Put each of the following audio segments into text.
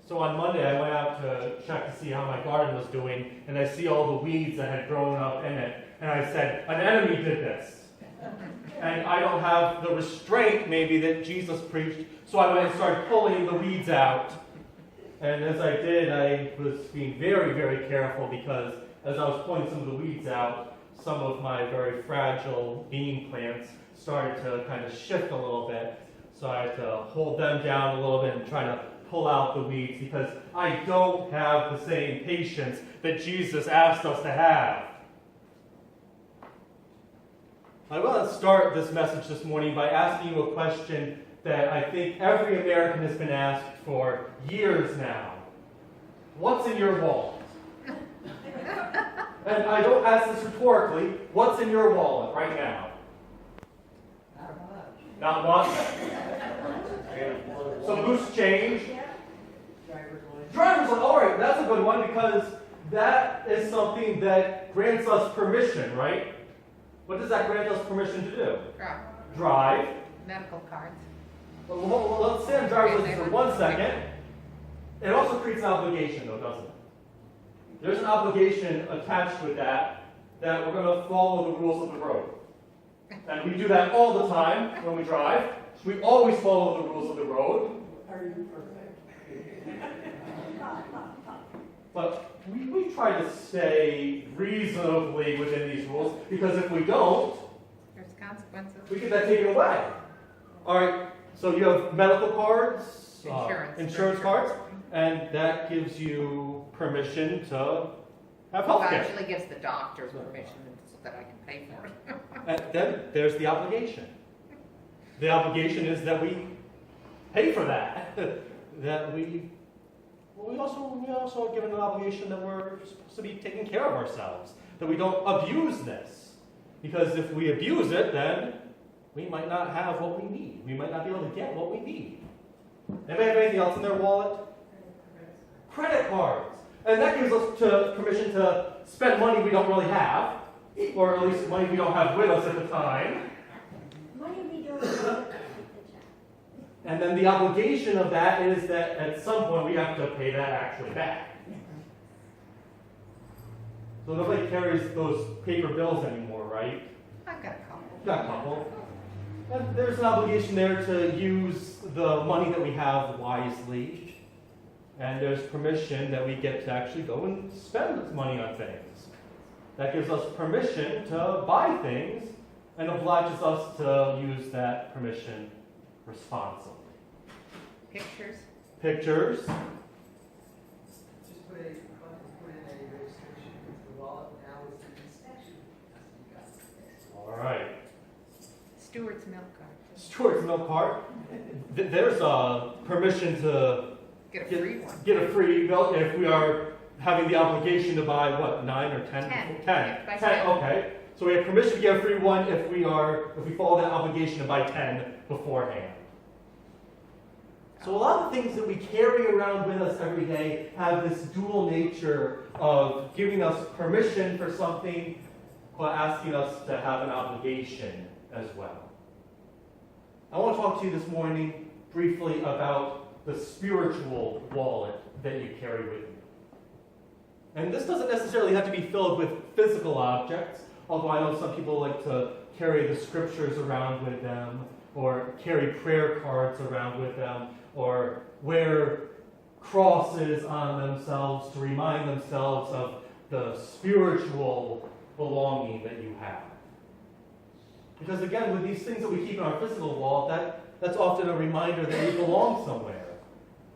So on Monday, I went out to check to see how my garden was doing, and I see all the weeds that had grown up in it. And I said, an enemy did this. And I don't have the restraint, maybe, that Jesus preached. So I went and started pulling the weeds out. And as I did, I was being very, very careful because as I was pulling some of the weeds out, some of my very fragile bean plants started to kind of shift a little bit. So I had to hold them down a little bit and try to pull out the weeds because I don't have the same patience that Jesus asked us to have. I want to start this message this morning by asking you a question that I think every American has been asked for years now. What's in your wallet? And I don't ask this rhetorically. What's in your wallet right now? Not much. Some loose change. Driver's license. All right, that's a good one because that is something that grants us permission, right? What does that grant us permission to do? Drive. Medical cards. Well, let's stay on driver's license for 1 second. It also creates an obligation, though, doesn't it? There's an obligation attached with that we're going to follow the rules of the road. And we do that all the time when we drive. We always follow the rules of the road. Are you perfect? But we try to stay reasonably within these rules, because if we don't, There's consequences. we get that taken away. All right, so you have medical cards, insurance cards, and that gives you permission to have health Well, care. actually gives the doctors permission so that I can pay for it. And then there's the obligation. The obligation is that we pay for that. That we also are given an obligation that we're supposed to be taking care of ourselves. That we don't abuse this. Because if we abuse it, then we might not have what we need. We might not be able to get what we need. Anybody have anything else in their wallet? Credit cards. And that gives us permission to spend money we don't really have, or at least money we don't have with us at the time. Money we don't have. And then the obligation of that is that at some point we have to pay that actually back. So nobody carries those paper bills anymore, right? I've got a couple. Got a couple. And there's an obligation there to use the money that we have wisely. And there's permission that we get to actually go and spend money on things. That gives us permission to buy things and obliges us to use that permission responsibly. Pictures. Pictures. Just put in a registration into the wallet. Now it's the inspection. All right. Stewart's milk card. Stuart's milk card. There's a permission to Get a free one. get a free milk if we are having the obligation to buy, what, 9 or 10? 10. 10. Yeah, buy 10, 10. okay. So we have permission to get a free one if we follow that obligation to buy 10 beforehand. So a lot of things that we carry around with us every day have this dual nature of giving us permission for something, but asking us to have an obligation as well. I want to talk to you this morning briefly about the spiritual wallet that you carry with you. And this doesn't necessarily have to be filled with physical objects, although I know some people like to carry the scriptures around with them, or carry prayer cards around with them, or wear crosses on themselves to remind themselves of the spiritual belonging that you have. Because again, with these things that we keep in our physical wallet, that's often a reminder that we belong somewhere.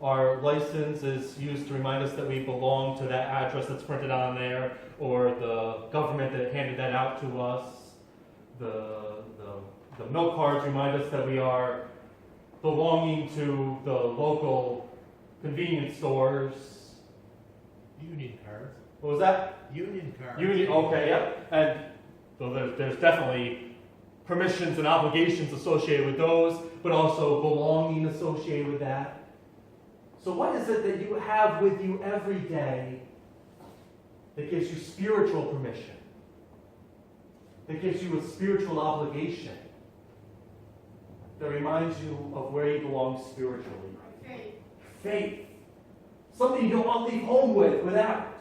Our license is used to remind us that we belong to that address that's printed on there, or the government that handed that out to us. The milk cards remind us that we are belonging to the local convenience stores. Union cards. What was that? Union cards. Union, okay, yep. And so there's definitely permissions and obligations associated with those, but also belonging associated with that. So what is it that you have with you every day that gives you spiritual permission? That gives you a spiritual obligation? That reminds you of where you belong spiritually? Faith. Faith. Something you don't want to leave home without.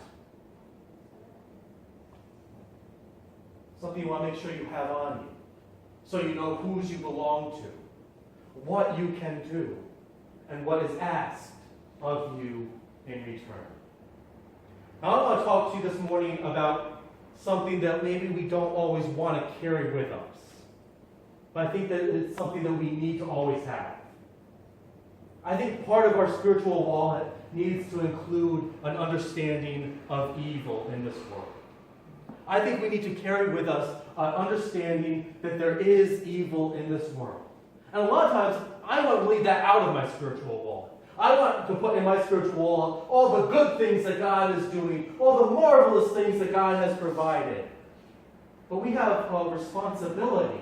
Something you want to make sure you have on you. So you know whose you belong to, what you can do, and what is asked of you in return. Now, I want to talk to you this morning about something that maybe we don't always want to carry with us. But I think that it's something that we need to always have. I think part of our spiritual wallet needs to include an understanding of evil in this world. I think we need to carry with us an understanding that there is evil in this world. And a lot of times, I want to leave that out of my spiritual wallet. I want to put in my spiritual wallet all the good things that God is doing, all the marvelous things that God has provided. But we have a responsibility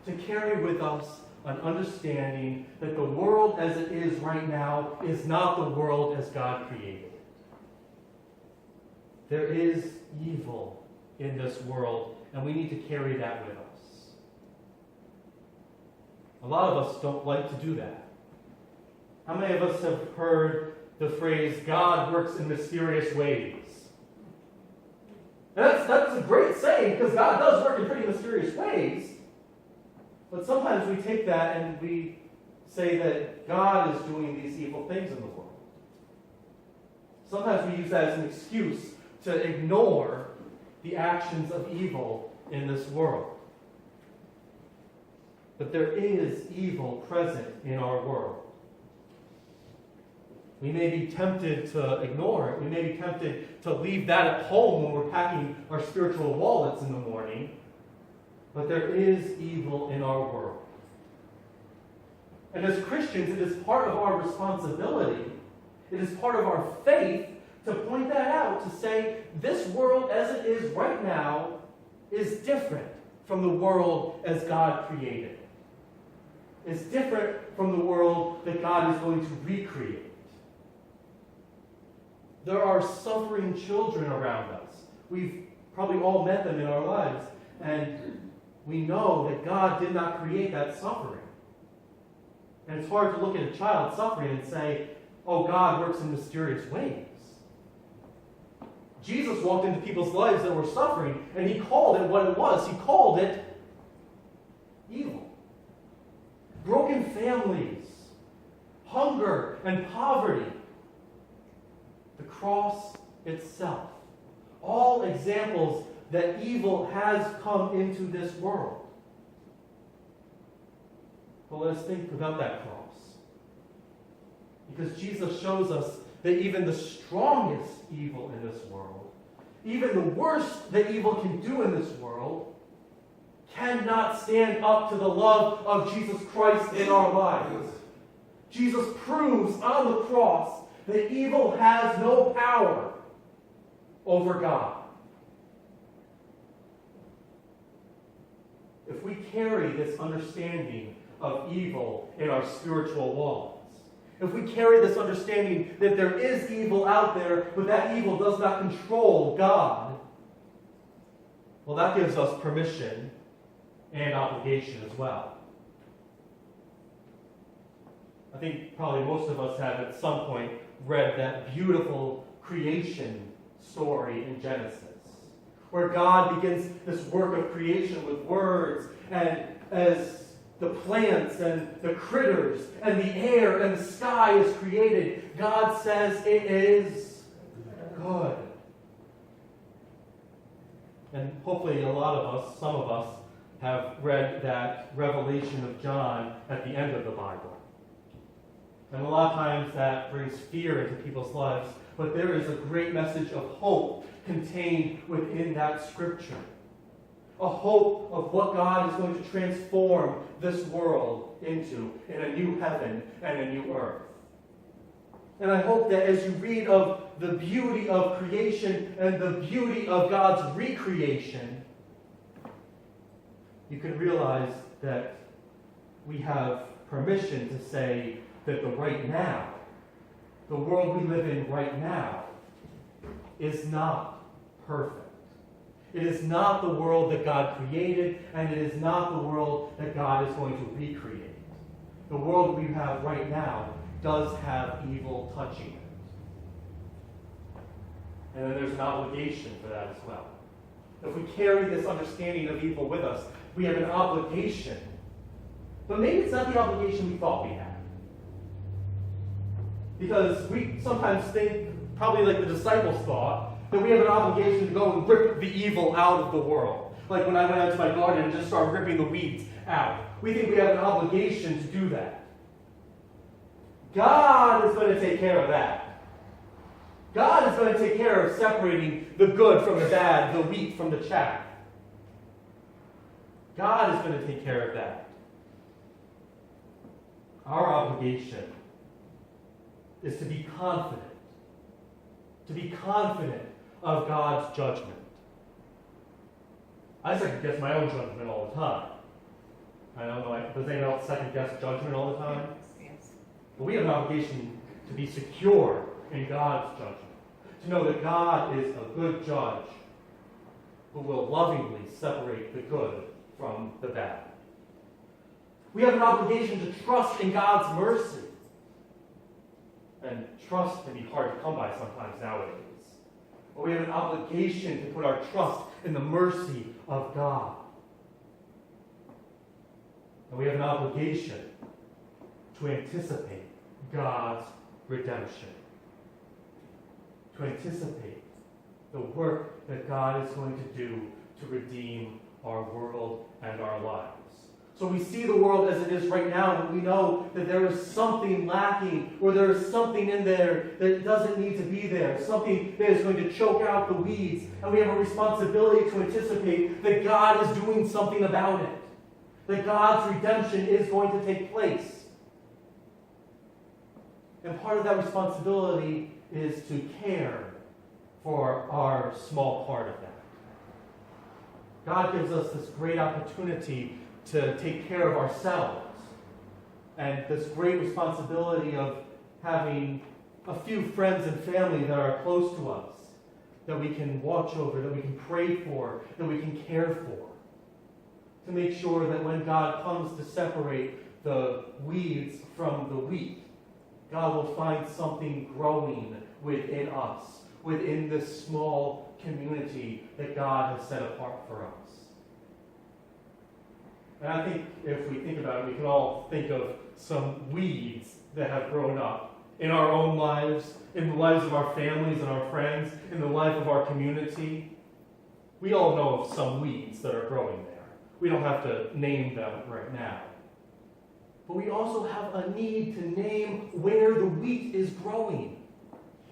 to carry with us an understanding that the world as it is right now is not the world as God created it. There is evil in this world, and we need to carry that with us. A lot of us don't like to do that. How many of us have heard the phrase, God works in mysterious ways? And that's a great saying, because God does work in pretty mysterious ways. But sometimes we take that and we say that God is doing these evil things in the world. Sometimes we use that as an excuse to ignore the actions of evil in this world. But there is evil present in our world. We may be tempted to ignore it. We may be tempted to leave that at home when we're packing our spiritual wallets in the morning. But there is evil in our world. And as Christians, it is part of our responsibility, it is part of our faith to point that out, to say, this world as it is right now is different from the world as God created. It's different from the world that God is going to recreate. There are suffering children around us. We've probably all met them in our lives, and we know that God did not create that suffering. And it's hard to look at a child suffering and say, oh, God works in mysterious ways. Jesus walked into people's lives that were suffering, and he called it what it was. He called it evil. Broken families, hunger and poverty, the cross itself. All examples that evil has come into this world. But let us think about that cross. Because Jesus shows us that even the strongest evil in this world, even the worst that evil can do in this world, cannot stand up to the love of Jesus Christ in our lives. Jesus proves on the cross that evil has no power over God. If we carry this understanding of evil in our spiritual wallets, if we carry this understanding that there is evil out there, but that evil does not control God, well, that gives us permission and obligation as well. I think probably most of us have at some point read that beautiful creation story in Genesis, where God begins this work of creation with words, and as the plants and the critters and the air and the sky is created, God says it is good. And hopefully a lot of us, some of us, have read that revelation of John at the end of the Bible. And a lot of times that brings fear into people's lives, but there is a great message of hope contained within that scripture. A hope of what God is going to transform this world into in a new heaven and a new earth. And I hope that as you read of the beauty of creation and the beauty of God's recreation, you can realize that we have permission to say that the right now, the world we live in right now, is not perfect. It is not the world that God created, and it is not the world that God is going to recreate. The world we have right now does have evil touching it. And then there's an obligation for that as well. If we carry this understanding of evil with us, we have an obligation. But maybe it's not the obligation we thought we had. Because we sometimes think, probably like the disciples thought, that we have an obligation to go and rip the evil out of the world. Like when I went out to my garden and just started ripping the weeds out. We think we have an obligation to do that. God is going to take care of that. God is going to take care of separating the good from the bad, the wheat from the chaff. God is going to take care of that. Our obligation is to be confident of God's judgment. I second guess my own judgment all the time. I don't know, does anyone else second guess judgment all the time? Yes. But we have an obligation to be secure in God's judgment. To know that God is a good judge who will lovingly separate the good from the bad. We have an obligation to trust in God's mercy. And trust can be hard to come by sometimes nowadays. But we have an obligation to put our trust in the mercy of God. And we have an obligation to anticipate God's redemption. To anticipate the work that God is going to do to redeem our world and our lives. So we see the world as it is right now, and we know that there is something lacking, or there is something in there that doesn't need to be there, something that is going to choke out the weeds, and we have a responsibility to anticipate that God is doing something about it, that God's redemption is going to take place. And part of that responsibility is to care for our small part of that. God gives us this great opportunity to take care of ourselves, and this great responsibility of having a few friends and family that are close to us, that we can watch over, that we can pray for, that we can care for, to make sure that when God comes to separate the weeds from the wheat, God will find something growing within us, within this small community that God has set apart for us. And I think if we think about it, we can all think of some weeds that have grown up in our own lives, in the lives of our families and our friends, in the life of our community. We all know of some weeds that are growing there. We don't have to name them right now. But we also have a need to name where the wheat is growing.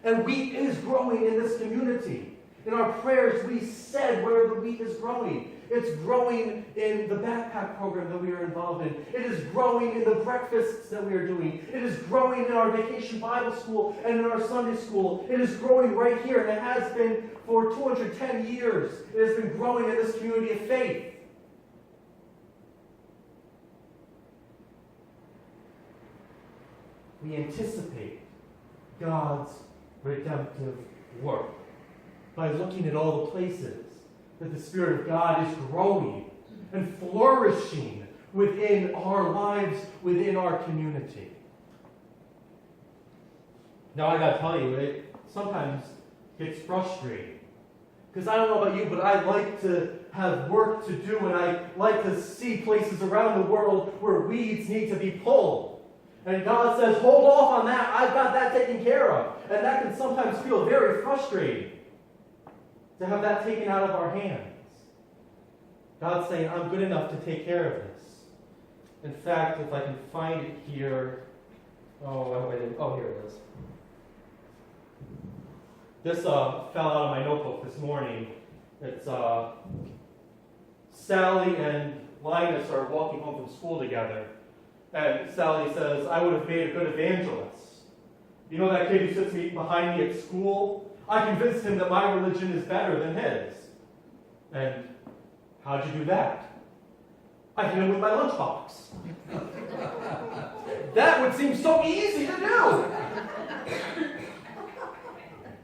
And wheat is growing in this community. In our prayers, we said where the wheat is growing. It's growing in the backpack program that we are involved in. It is growing in the breakfasts that we are doing. It is growing in our vacation Bible school and in our Sunday school. It is growing right here, and it has been for 210 years. It has been growing in this community of faith. We anticipate God's redemptive work by looking at all the places that the Spirit of God is growing and flourishing within our lives, within our community. Now, I gotta tell you, it sometimes gets frustrating. Because I don't know about you, but I like to have work to do, and I like to see places around the world where weeds need to be pulled. And God says, hold off on that, I've got that taken care of. And that can sometimes feel very frustrating, to have that taken out of our hands. God's saying, I'm good enough to take care of this. In fact, if I can find it here, here it is. This fell out of my notebook this morning. It's Sally and Linus are walking home from school together. And Sally says, I would have made a good evangelist. You know that kid who sits behind me at school? I convinced him that my religion is better than his. And how'd you do that? I hit him with my lunchbox. That would seem so easy to do.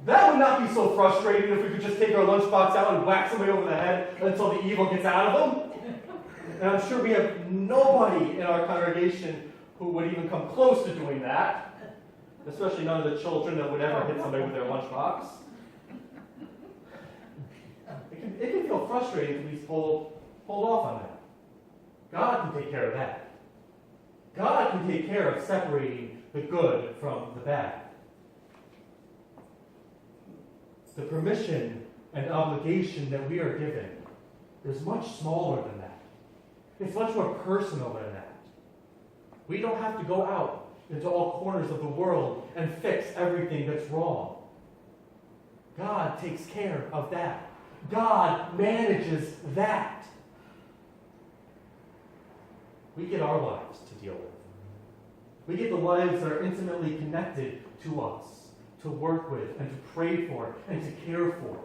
That would not be so frustrating if we could just take our lunchbox out and whack somebody over the head until the evil gets out of them. And I'm sure we have nobody in our congregation who would even come close to doing that. Especially none of the children that would ever hit somebody with their lunchbox. it can feel frustrating to be told, hold off on that. God can take care of that. God can take care of separating the good from the bad. The permission and obligation that we are given is much smaller than that. It's much more personal than that. We don't have to go out into all corners of the world and fix everything that's wrong. God takes care of that. God manages that. We get our lives to deal with. We get the lives that are intimately connected to us, to work with and to pray for and to care for,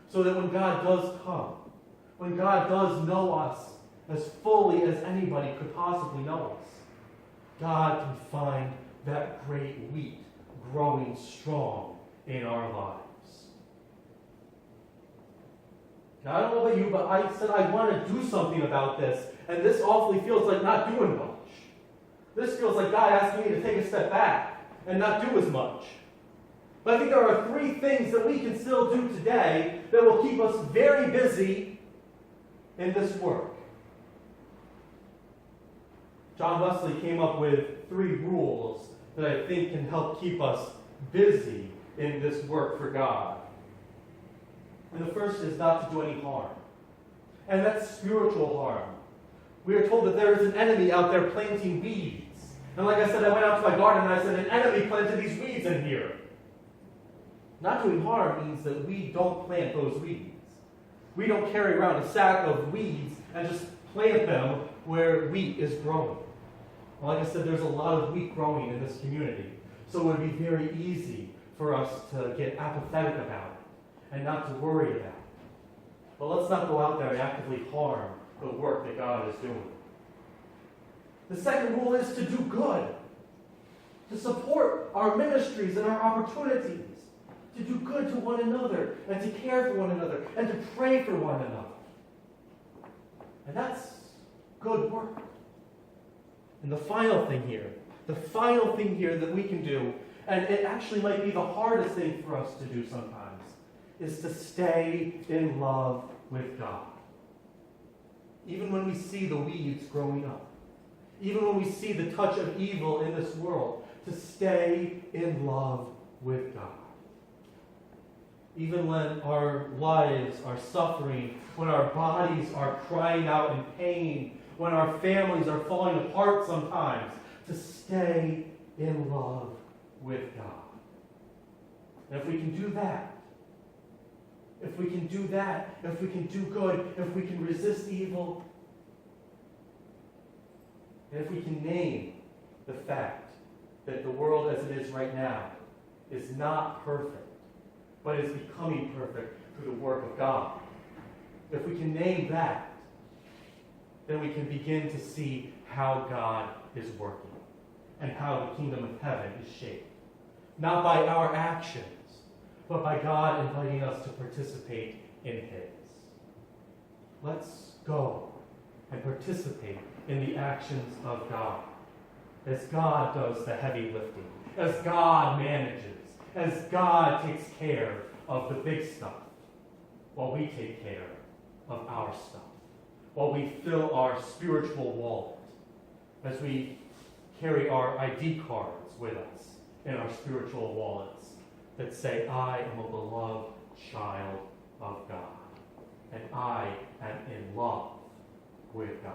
so that when God does come, when God does know us as fully as anybody could possibly know us, God can find that great wheat growing strong in our lives. Now, I don't know about you, but I said I want to do something about this, and this awfully feels like not doing much. This feels like God asking me to take a step back and not do as much. But I think there are 3 things that we can still do today that will keep us very busy in this work. John Wesley came up with 3 rules that I think can help keep us busy in this work for God. And the first is not to do any harm. And that's spiritual harm. We are told that there is an enemy out there planting weeds. And like I said, I went out to my garden and I said, an enemy planted these weeds in here. Not doing harm means that we don't plant those weeds. We don't carry around a sack of weeds and just plant them where wheat is growing. Like I said, there's a lot of wheat growing in this community. So it would be very easy for us to get apathetic about it and not to worry about it. But let's not go out there and actively harm the work that God is doing. The second rule is to do good, to support our ministries and our opportunities, to do good to one another and to care for one another and to pray for one another. And that's good work. And the final thing here that we can do, and it actually might be the hardest thing for us to do sometimes, is to stay in love with God. Even when we see the weeds growing up, even when we see the touch of evil in this world, to stay in love with God. Even when our lives are suffering, when our bodies are crying out in pain, when our families are falling apart sometimes, to stay in love with God. And if we can do that, if we can do good, if we can resist evil, and if we can name the fact that the world as it is right now is not perfect, but is becoming perfect through the work of God, if we can name that, then we can begin to see how God is working and how the kingdom of heaven is shaped. Not by our actions, but by God inviting us to participate in His. Let's go and participate in the actions of God, as God does the heavy lifting, as God manages, as God takes care of the big stuff, while we take care of our stuff, while we fill our spiritual wallet, as we carry our ID cards with us in our spiritual wallets that say, I am a beloved child of God, and I am in love with God.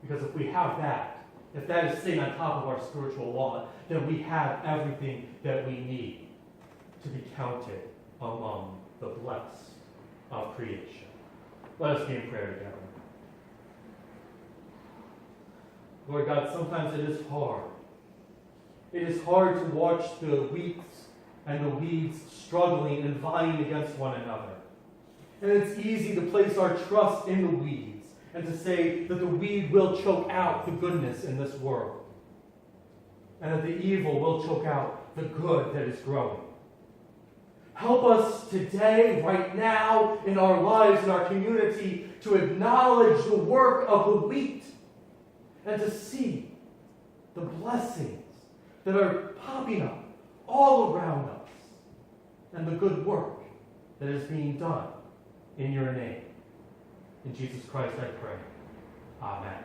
Because if we have that, if that is sitting on top of our spiritual wallet, then we have everything that we need to be counted among the blessed of creation. Let us be in prayer together. Lord God, sometimes it is hard. It is hard to watch the wheat and the weeds struggling and vying against one another. And it's easy to place our trust in the weeds and to say that the weed will choke out the goodness in this world, and that the evil will choke out the good that is growing. Help us today, right now, in our lives, in our community, to acknowledge the work of the wheat and to see the blessings that are popping up all around us and the good work that is being done in your name. In Jesus Christ I pray. Amen.